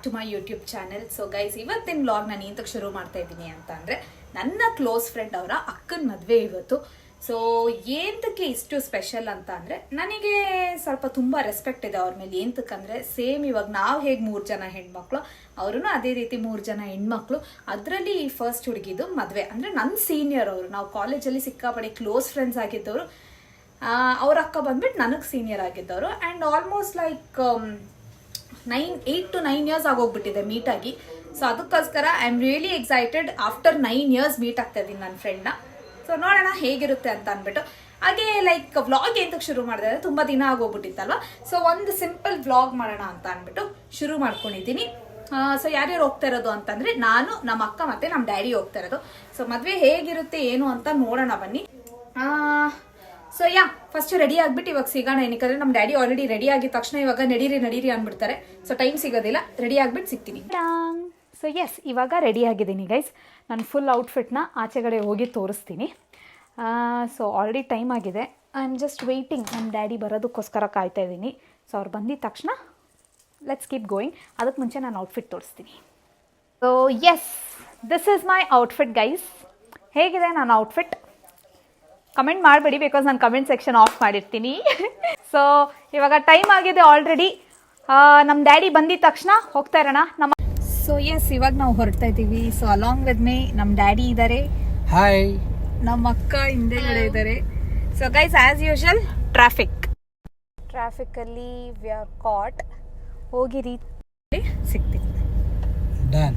To my YouTube channel. So guys, ಇವತ್ತಿನ vlog ನಾನು ಏನಂತಕ್ಕೆ ಶುರು ಮಾಡ್ತಾ ಇದ್ದೀನಿ ಅಂತ ಅಂದರೆ, ನನ್ನ ಕ್ಲೋಸ್ ಫ್ರೆಂಡ್ ಅವರ ಅಕ್ಕನ ಮದುವೆ ಇವತ್ತು. ಸೊ ಏನಕ್ಕೆ ಇಷ್ಟು ಸ್ಪೆಷಲ್ ಅಂತ ಅಂದರೆ, ನನಗೆ ಸ್ವಲ್ಪ ತುಂಬ ರೆಸ್ಪೆಕ್ಟ್ ಇದೆ ಅವ್ರ ಮೇಲೆ. ಏನಕ್ಕಂದರೆ ಸೇಮ್ ಇವಾಗ ನಾವು ಹೇಗೆ 3 ಜನ ಹೆಣ್ಮಕ್ಳು, ಅವರು ಅದೇ ರೀತಿ 3 ಜನ ಹೆಣ್ಮಕ್ಳು. ಅದರಲ್ಲಿ ಫಸ್ಟ್ ಹುಡುಗಿದು ಮದುವೆ. ಅಂದರೆ ನನ್ನ ಸೀನಿಯರ್ ಅವರು, ನಾವು ಕಾಲೇಜಲ್ಲಿ ಸಿಕ್ಕಾಪಡೆ ಕ್ಲೋಸ್ ಫ್ರೆಂಡ್ಸ್ ಆಗಿದ್ದವರು. ಅವ್ರ ಅಕ್ಕ ಬಂದ್ಬಿಟ್ಟು ನನಗೆ ಸೀನಿಯರ್ ಆಗಿದ್ದವರು. And almost like 8 to 9 years ಆಗೋಗ್ಬಿಟ್ಟಿದೆ ಮೀಟ್ ಆಗಿ. ಸೊ ಅದಕ್ಕೋಸ್ಕರ I am really excited. After 9 years meet ಆಗ್ತಾ ಇದ್ದೀನಿ ನನ್ನ ಫ್ರೆಂಡ್ನ. ಸೊ ನೋಡೋಣ ಹೇಗಿರುತ್ತೆ ಅಂತ ಅಂದ್ಬಿಟ್ಟು. ಹಾಗೆ ಲೈಕ್ ವ್ಲಾಗ್ ಎಂತಕ್ಕೆ ಶುರು ಮಾಡಿದೆ ಅಂದರೆ, ತುಂಬ ದಿನ ಆಗೋಗ್ಬಿಟ್ಟಿತ್ತಲ್ವ. ಸೊ ಒಂದು ಸಿಂಪಲ್ ವ್ಲಾಗ್ ಮಾಡೋಣ ಅಂತ ಅಂದ್ಬಿಟ್ಟು ಶುರು ಮಾಡ್ಕೊಂಡಿದ್ದೀನಿ. ಸೊ ಯಾರ್ಯಾರು ಹೋಗ್ತಾ ಇರೋದು ಅಂತಂದರೆ, ನಾನು, ನಮ್ಮ ಅಕ್ಕ ಮತ್ತು ನಮ್ಮ ಡ್ಯಾಡಿ ಹೋಗ್ತಾ ಇರೋದು. ಸೊ ಮದುವೆ ಹೇಗಿರುತ್ತೆ ಏನು ಅಂತ ನೋಡೋಣ ಬನ್ನಿ. ಸೊ ಫಸ್ಟ್ ರೆಡಿ ಆಗ್ಬಿಟ್ಟು ಇವಾಗ ಸಿಗೋಣ. ಏನಕ್ಕೆ ನಮ್ಮ ಡ್ಯಾಡಿ ಆಲ್ರೆಡಿ ರೆಡಿ ಆಗಿದ ತಕ್ಷಣ ಇವಾಗ ನಡೀರಿ ಅಂದ್ಬಿಡ್ತಾರೆ. ಸೊ ಟೈಮ್ ಸಿಗೋದಿಲ್ಲ, ರೆಡಿ ಆಗ್ಬಿಟ್ಟು ಸಿಗ್ತೀನಿ. ಸೊ ಇವಾಗ ರೆಡಿ ಆಗಿದ್ದೀನಿ ಗೈಸ್. ನಾನು ಫುಲ್ ಔಟ್ಫಿಟ್ನ ಆಚೆಗಡೆ ಹೋಗಿ ತೋರಿಸ್ತೀನಿ. ಸೊ ಆಲ್ರೆಡಿ ಟೈಮ್ ಆಗಿದೆ. I am just waiting. ನಮ್ಮ ಡ್ಯಾಡಿ ಬರೋದಕ್ಕೋಸ್ಕರ ಕಾಯ್ತಾ ಇದ್ದೀನಿ. ಸೊ ಅವ್ರು ಬಂದಿದ ತಕ್ಷಣ ಲೆಟ್ಸ್ ಕೀಪ್ ಗೋಯಿಂಗ್. ಅದಕ್ಕೆ ಮುಂಚೆ ನಾನು ಔಟ್ಫಿಟ್ ತೋರಿಸ್ತೀನಿ. So this is my outfit guys. ಹೇಗಿದೆ ನನ್ನ ಔಟ್ಫಿಟ್? ಕಮೆಂಟ್ ಮಾಡಬೇಡಿ, ಬಿಕಾಸ್ ನಾನು ಕಮೆಂಟ್ ಸೆಕ್ಷನ್ ಆಫ್ ಮಾಡಿರ್ತೀನಿ. ಸೊ ಇವಾಗ ಟೈಮ್ ಆಗಿದೆ ಆಲ್ರೆಡಿ. ನಮ್ಮ ಡ್ಯಾಡಿ ಬಂದಿದ ತಕ್ಷಣ ಹೋಗ್ತಾ ಇರೋಣ. ಸೊ ಇವಾಗ ನಾವು ಹೊರಡ್ತಾ ಇದ್ದೀವಿ. ಸೊ ಅಲಾಂಗ್ ವಿತ್ ಮೀ ನಮ್ಮ ಡ್ಯಾಡಿ ಇದ್ದಾರೆ. ಹಾಯ್. ನಮ್ಮ ಅಕ್ಕ ಹಿಂದೆಗಡೆ ಇದ್ದಾರೆ. ಸೊ ಗೈಸ್, ಆಸ್ ಯೂಶುವಲ್ ಟ್ರಾಫಿಕಲ್ಲಿ ವಿ ಆರ್ ಕಾಟ್. ಹೋಗಿ ರೀತಿ ಸಿಗ್ತೀವಿ. Done.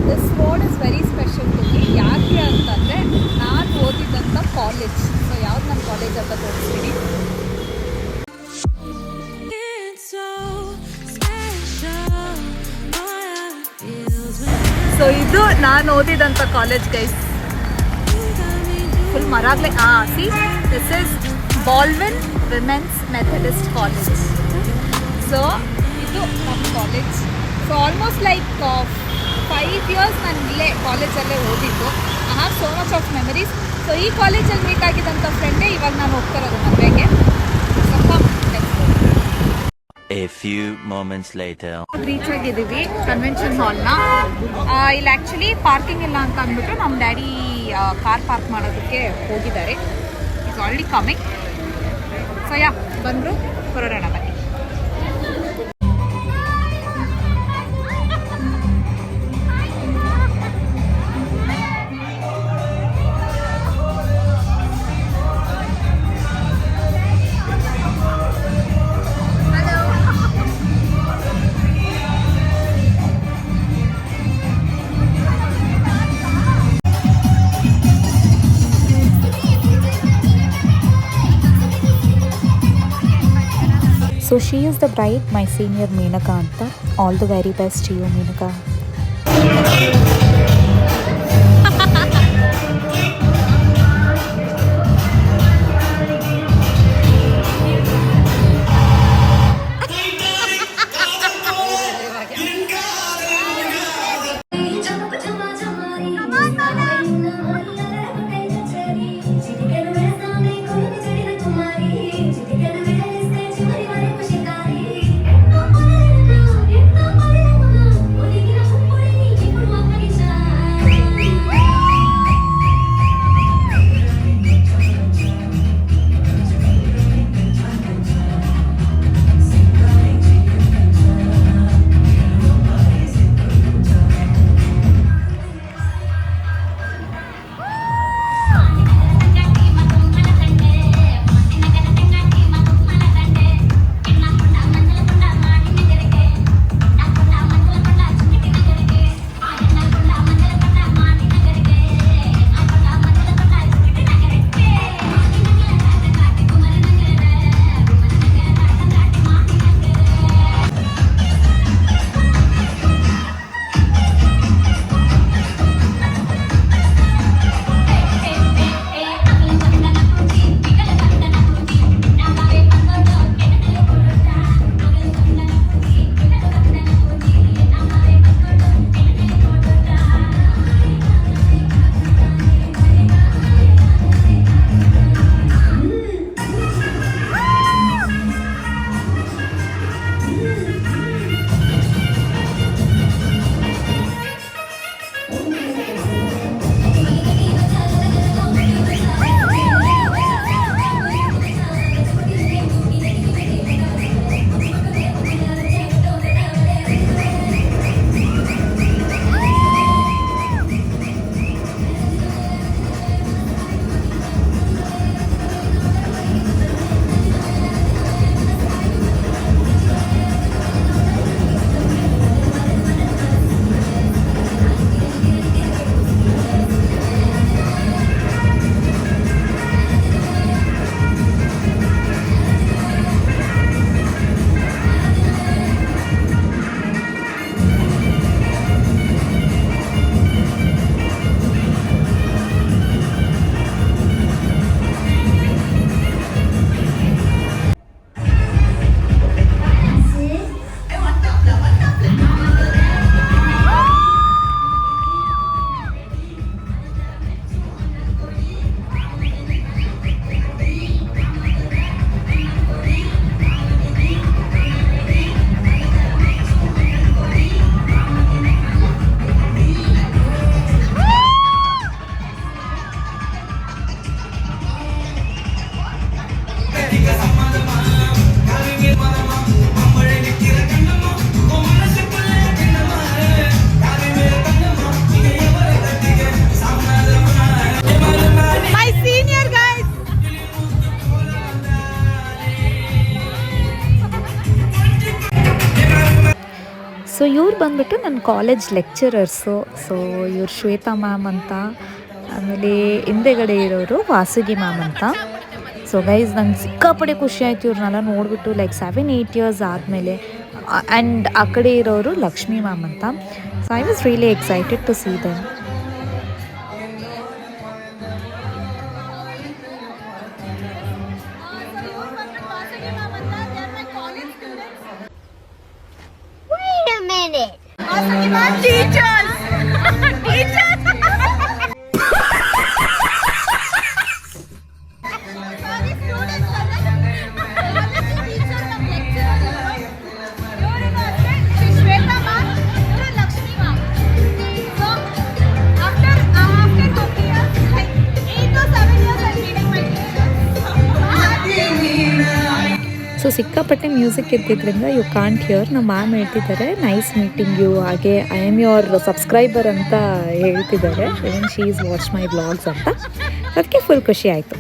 This road is very special to me. ಯಾಕೆ ಅಂತಂದರೆ, ನಾನು ಓದಿದ್ದಂಥ ಕಾಲೇಜ್. ಸೊ ಯಾವ್ದು ನನ್ನ ಕಾಲೇಜ್ ಅಂತ ತೋರಿಸ್ತೀನಿ. ಸೊ ಇದು ನಾನು ಓದಿದಂಥ ಕಾಲೇಜ್ ಗೈಸ್. ಫುಲ್ ಮರಾಗ್ಲೆ. This is Baldwin women's Methodist college. So ಇದು ನಮ್ಮ college. So almost like 5 years ನಾನು ಇಲ್ಲೇ ಕಾಲೇಜಲ್ಲೇ ಓದಿದ್ದು. I have so much of memories. So ಈ ಕಾಲೇಜಲ್ಲಿ ಮೀಟ್ ಆಗಿದ್ದಂಥ ಫ್ರೆಂಡೇ ಇವಾಗ ನಾನು ಹೋಗ್ತಾ ಇರೋದು ಮದುವೆಗೆ. A few moments later. Reach ಆಗಿದ್ದೀವಿ ಕನ್ವೆನ್ಷನ್ ಹಾಲ್ನ. ಇಲ್ಲಿ ಆ್ಯಕ್ಚುಲಿ ಪಾರ್ಕಿಂಗ್ ಇಲ್ಲ ಅಂತ ಅಂದ್ಬಿಟ್ಟು ನಮ್ಮ ಡ್ಯಾಡಿ ಕಾರ್ ಪಾರ್ಕ್ ಮಾಡೋದಕ್ಕೆ ಹೋಗಿದ್ದಾರೆ. It's already coming. ಸೊ ಬಂದರು, ಹೊರಡೋಣ ಬನ್ನಿ. So she is the bride, my senior Meenaka Anta. All the very best to you, Meenaka. ಇವ್ರು ಬಂದ್ಬಿಟ್ಟು ನನ್ನ ಕಾಲೇಜ್ ಲೆಕ್ಚರರ್ಸು. ಸೊ ಇವ್ರು ಶ್ವೇತಾ ಮ್ಯಾಮ್ ಅಂತ, ಆಮೇಲೆ ಹಿಂದೆಗಡೆ ಇರೋರು ವಾಸುಗಿ ಮ್ಯಾಮ್ ಅಂತ. ಸೊ ಗೈಸ್ ನಂಗೆ ಸಿಕ್ಕಾಪಡೆ ಖುಷಿ ಆಯಿತು ಇವ್ರನ್ನೆಲ್ಲ ನೋಡಿಬಿಟ್ಟು, ಲೈಕ್ 7-8 ಇಯರ್ಸ್ ಆದಮೇಲೆ. ಆ್ಯಂಡ್ ಆ ಕಡೆ ಇರೋರು ಲಕ್ಷ್ಮಿ ಮ್ಯಾಮ್ ಅಂತ. So I was really excited to see them. Wait a minute. So ಸಿಕ್ಕಾಪಟ್ಟೆ ಮ್ಯೂಸಿಕ್ ಇದ್ದಿದ್ದರಿಂದ ಯು ಕಾಂಟ್ ಹಿಯರ್. ನಮ್ಮ ಮ್ಯಾಮ್ ಹೇಳ್ತಿದ್ದಾರೆ ನೈಸ್ ಮೀಟಿಂಗ್ ಯು, ಹಾಗೆ ಐ ಆಮ್ ಯುವರ್ ಸಬ್ಸ್ಕ್ರೈಬರ್ ಅಂತ ಹೇಳ್ತಿದ್ದಾರೆ. Even she is watch my vlogs ಅಂತ. ಅದಕ್ಕೆ ಫುಲ್ ಖುಷಿ ಆಯಿತು.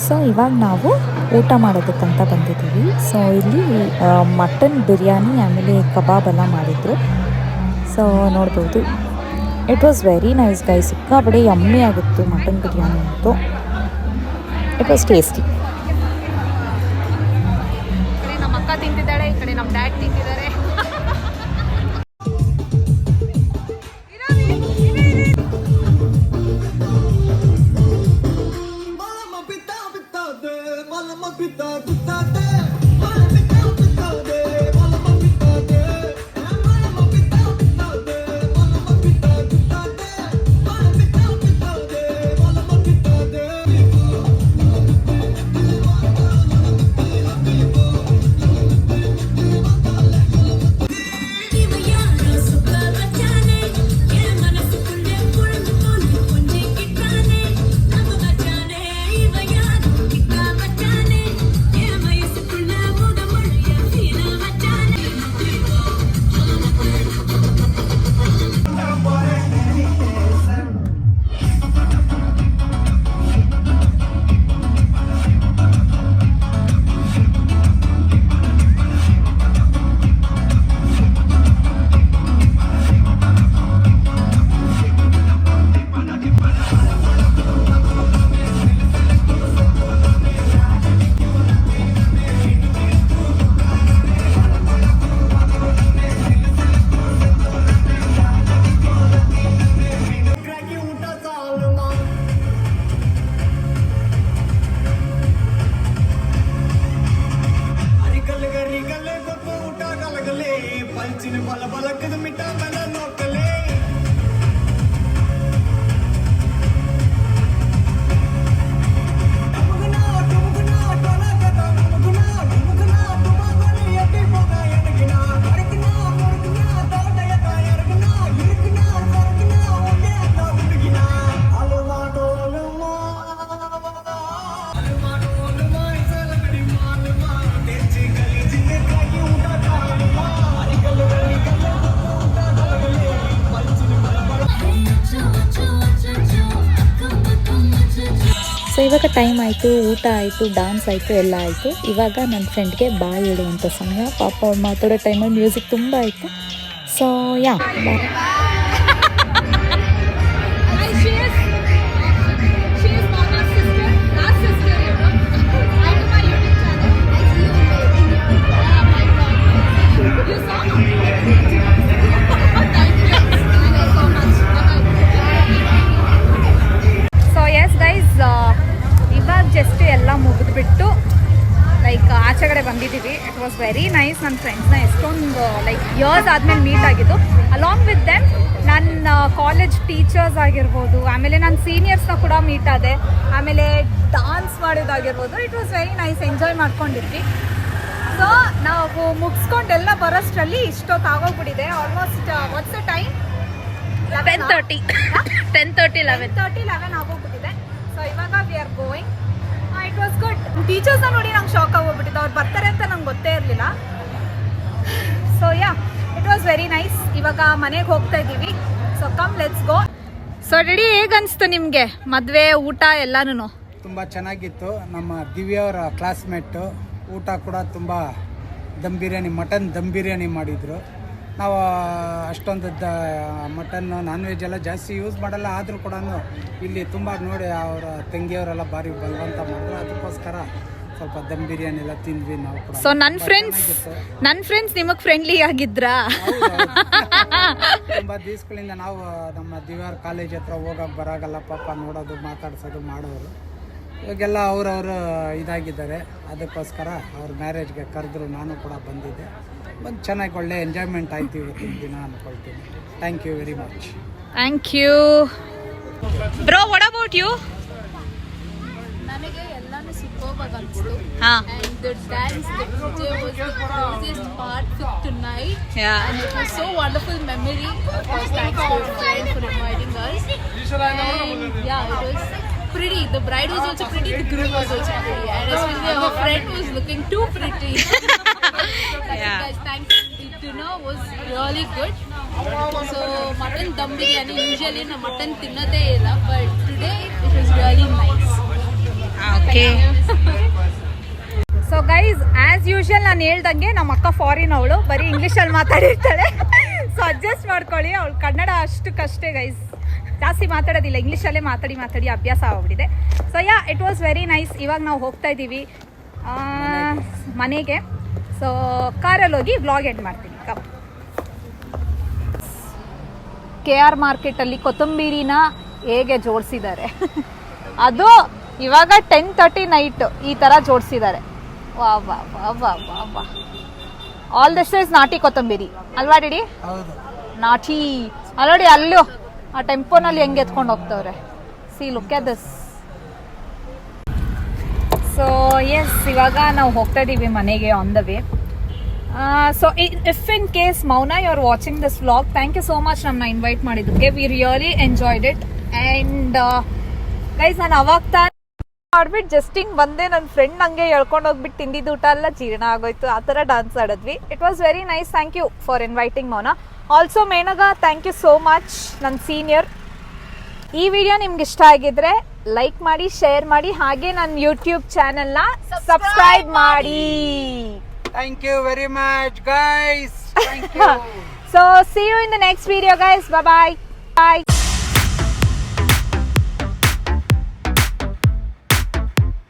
ಸೊ ಇವಾಗ ನಾವು ಊಟ ಮಾಡೋದಕ್ಕಂತ ಬಂದಿದ್ದೀವಿ. ಸೊ ಇಲ್ಲಿ ಮಟನ್ ಬಿರಿಯಾನಿ ಆಮೇಲೆ ಕಬಾಬ್ ಎಲ್ಲ ಮಾಡಿದರು. ಸೊ ನೋಡ್ಬೋದು, it was very nice guys. ಸಿಕ್ಕಾಪಡೆ ಯಮ್ಮಿ ಆಗಿತ್ತು ಮಟನ್ ಬಿರಿಯಾನಿ ಅಂತೂ. It was tasty. ನಮ್ಮ ಅಕ್ಕ ತಿಂತಿದ್ದಾಳೆ, ಈ ಕಡೆ ನಮ್ಮ ಡ್ಯಾಡ್ ತಿಂತಿದ್ದಾರೆ. ಸೊ ಇವಾಗ ಟೈಮ್ ಆಯಿತು, ಊಟ ಆಯಿತು, ಡ್ಯಾನ್ಸ್ ಆಯಿತು, ಎಲ್ಲ ಆಯಿತು. ಇವಾಗ ನನ್ನ ಫ್ರೆಂಡ್ಗೆ ಬಾಯ್ ಇಡುವಂಥ ಸಮಯ. ಪಾಪ ಅವ್ರು ಮಾತಾಡೋ ಟೈಮಲ್ಲಿ ಮ್ಯೂಸಿಕ್ ತುಂಬ ಆಯಿತು. ಸೊ ಯಾ ಬಾಯ್. ಇವಾಗ ಜಸ್ಟ್ ಎಲ್ಲ ಮುಗಿದ್ಬಿಟ್ಟು ಲೈಕ್ ಆಚೆ ಕಡೆ ಬಂದಿದ್ದೀವಿ. It was very nice. ನನ್ನ ಫ್ರೆಂಡ್ಸ್ನ ಎಷ್ಟೊಂದು ಲೈಕ್ ಇಯರ್ಸ್ ಆದಮೇಲೆ ಮೀಟ್ ಆಗಿದ್ದು. ಅಲಾಂಗ್ ವಿತ್ ದೆಮ್ ನನ್ನ ಕಾಲೇಜ್ ಟೀಚರ್ಸ್ ಆಗಿರ್ಬೋದು, ಆಮೇಲೆ ನನ್ನ ಸೀನಿಯರ್ಸ್ನ ಕೂಡ ಮೀಟ್ ಆದೆ, ಆಮೇಲೆ ಡಾನ್ಸ್ ಮಾಡೋದಾಗಿರ್ಬೋದು. It was very nice. Enjoy ಮಾಡ್ಕೊಂಡಿದ್ವಿ. ಸೊ ನಾವು ಮುಗಿಸ್ಕೊಂಡೆಲ್ಲ ಬರೋಷ್ಟರಲ್ಲಿ ಇಷ್ಟೊತ್ತು ಆಗೋಗ್ಬಿಟ್ಟಿದೆ. Almost what's the time? 10:30 11 ಆಗೋಗ್ಬಿಟ್ಟಿದೆ. ಸೊ ಇವಾಗ ಇವಾಗ we are going. It was good. ಟೀಚರ್ಸ್ನ ನೋಡಿ ನಂಗೆ ಶಾಕ್ ಆಗೋಗ್ಬಿಟ್ಟಿತ್ತು, ಅವ್ರು ಬರ್ತಾರೆ ಅಂತ ನಂಗೆ ಗೊತ್ತೇ ಇರಲಿಲ್ಲ. So yeah, it was very nice. ಇವಾಗ ಮನೆಗೆ ಹೋಗ್ತಾ ಇದ್ದೀವಿ. So come let's go. So ready, ಹೇಗನ್ನಿಸ್ತು ನಿಮಗೆ ಮದುವೆ ಊಟ ಎಲ್ಲಾನು? ತುಂಬ ಚೆನ್ನಾಗಿತ್ತು. ನಮ್ಮ ದಿವ್ಯ ಅವರ ಕ್ಲಾಸ್ಮೇಟು, ಊಟ ಕೂಡ ತುಂಬ ದಮ್ ಬಿರಿಯಾನಿ, ಮಟನ್ ದಮ್ ಬಿರಿಯಾನಿ ಮಾಡಿದರು. ನಾವು ಅಷ್ಟೊಂದು ಮಟನ್ ನಾನ್ ವೆಜ್ ಎಲ್ಲ ಜಾಸ್ತಿ ಯೂಸ್ ಮಾಡಲ್ಲ, ಆದರೂ ಕೂಡ ಇಲ್ಲಿ ತುಂಬ ನೋಡಿ ಅವರ ತಂಗಿಯವರೆಲ್ಲ ಭಾರಿ ಬಲವಂತ ಮಾಡಿದ್ರು, ಅದಕ್ಕೋಸ್ಕರ ಸ್ವಲ್ಪ ದಮ್ ಬಿರಿಯಾನಿ ಎಲ್ಲ ತಿಂದ್ವಿ ನಾವು ಕೂಡ. ಸೊ ನನ್ನ ಫ್ರೆಂಡ್ಸ್ ನಿಮಗೆ ಫ್ರೆಂಡ್ಲಿ ಆಗಿದ್ರಾ? ತುಂಬ ದಿವಸಗಳಿಂದ ನಾವು ನಮ್ಮ ದಿವ್ಯಾರ ಕಾಲೇಜ್ ಹತ್ರ ಹೋಗೋಕೆ ಬರಾಗಲ್ಲ, ಪಾಪ ನೋಡೋದು ಮಾತಾಡ್ಸೋದು ಮಾಡೋರು. ಇವಾಗೆಲ್ಲ ಅವರವರು ಇದಾಗಿದ್ದಾರೆ, ಅದಕ್ಕೋಸ್ಕರ ಅವ್ರ ಮ್ಯಾರೇಜ್ಗೆ ಕರೆದ್ರು, ನಾನು ಕೂಡ ಬಂದಿದ್ದೆ. ಬಂದು ಚೆನ್ನಾಗಿ ಒಳ್ಳೆ ಎಂಜಾಯ್ಮೆಂಟ್ ಆಯ್ತು ಇವತ್ತಿನ ದಿನ ಅಂದ್ಕೊಳ್ತೀನಿ. Thank you very much. Thank you bro. What about you? ನನಗೆ ಎಲ್ಲಾನು ಸೂಪರ್ಬ್ ಅನಿಸ್ತು. ಹಾ. And the dance, the DJ was the craziest part for tonight. Yeah. And it was so wonderful memory. Of course, thanks to our friend for inviting us. And yeah, it was pretty. The bride was also pretty. The groom was also pretty. And especially our friend was looking too pretty. Yeah. Guys, thanks. The dinner was really good. So mutton dum biryani. Usually na mutton tinnade illa, but today it was really nice. Okay. So guys, as usual ನಾನು ಹೇಳ್ದಂಗೆ ನಮ್ಮ ಅಕ್ಕ foreign, ಅವಳು ಬರೀ ಇಂಗ್ಲೀಷಲ್ಲಿ ಮಾತಾಡಿರ್ತಾಳೆ. So adjust ಮಾಡ್ಕೊಳ್ಳಿ, ಅವಳು Kannada ಅಷ್ಟಕ್ಕಷ್ಟೇ guys, ಜಾಸ್ತಿ ಮಾತಾಡೋದಿಲ್ಲ, ಇಂಗ್ಲೀಷಲ್ಲೇ ಮಾತಾಡಿ ಅಭ್ಯಾಸ ಆಗ್ಬಿಟ್ಟಿದೆ. So yeah, it was very nice. ಇವಾಗ ನಾವು ಹೋಗ್ತಾ ಇದ್ದೀವಿ ಮನೆಗೆ. ಸೊ ಕಾರಲ್ಲಿ ಹೋಗಿ ವ್ಲಾಗ್ ಎಂಡ್ ಮಾಡ್ತೀನಿ. ಕಮ್. KR ಮಾರ್ಕೆಟಲ್ಲಿ ಕೊತ್ತಂಬರಿನ ಹೇಗೆ ಜೋಡಿಸಿದ್ದಾರೆ ಅದು ಇವಾಗ 10:30 ನೈಟ್ ಈ ಥರ ಜೋಡಿಸಿದ್ದಾರೆ. ವಾ ವಾ ವಾ ವಾ ವಾ ವಾ. ಆಲ್ ದಿಸ್ ಇಸ್ ನಾಟಿ ಕೊತ್ತಂಬರಿ ಅಲ್ವಾ ಡಿಡಿ? ಹೌದು, ನಾಟಿ. ಅಲ್ಲೋಡಿ, ಅಲ್ಲೂ ಆ ಟೆಂಪೋನಲ್ಲಿ ಹೆಂಗೆ ಎತ್ಕೊಂಡು ಹೋಗ್ತವ್ರೆ. See, look at this. So yes, ಇವಾಗ ನಾವು ಹೋಗ್ತಾ ಇದ್ದೀವಿ ಮನೆಗೆ, on the way. So if in case Mouna you are watching this vlog, thank you so much ನಮ್ಮನ್ನ ಇನ್ವೈಟ್ ಮಾಡಿದ್ದಕ್ಕೆ. We really enjoyed it. And guys, ನಾನು ಅವಾಗ ತಾನು ಮಾಡ್ಬಿಟ್ಟು ಜಸ್ಟ್ ಹಿಂಗೆ ಬಂದೆ, ನನ್ನ ಫ್ರೆಂಡ್ ಹಂಗೆ ಹೇಳ್ಕೊಂಡು ಹೋಗ್ಬಿಟ್ಟು ತಿಂದಿದ್ದು ಊಟ ಎಲ್ಲ ಜೀರ್ಣ ಆಗೋಯ್ತು, ಆ ಥರ ಡಾನ್ಸ್ ಆಡಿದ್ವಿ. It was very nice. Thank you for inviting Mouna. Also ಮೇನಗ, ಥ್ಯಾಂಕ್ ಯು ಸೋ ಮಚ್, ನನ್ನ ಸೀನಿಯರ್. ಈ ವಿಡಿಯೋ ನಿಮ್ಗೆ ಇಷ್ಟ ಆಗಿದ್ರೆ ಲೈಕ್ ಮಾಡಿ, ಶೇರ್ ಮಾಡಿ, ಹಾಗೆ ನನ್ನ ಯೂಟ್ಯೂಬ್ ಚಾನೆಲ್ನ ಸಬ್ಸ್ಕ್ರೈಬ್ ಮಾಡಿ. Thank you very much guys. Thank you. So see you in the next video guys. Bye bye.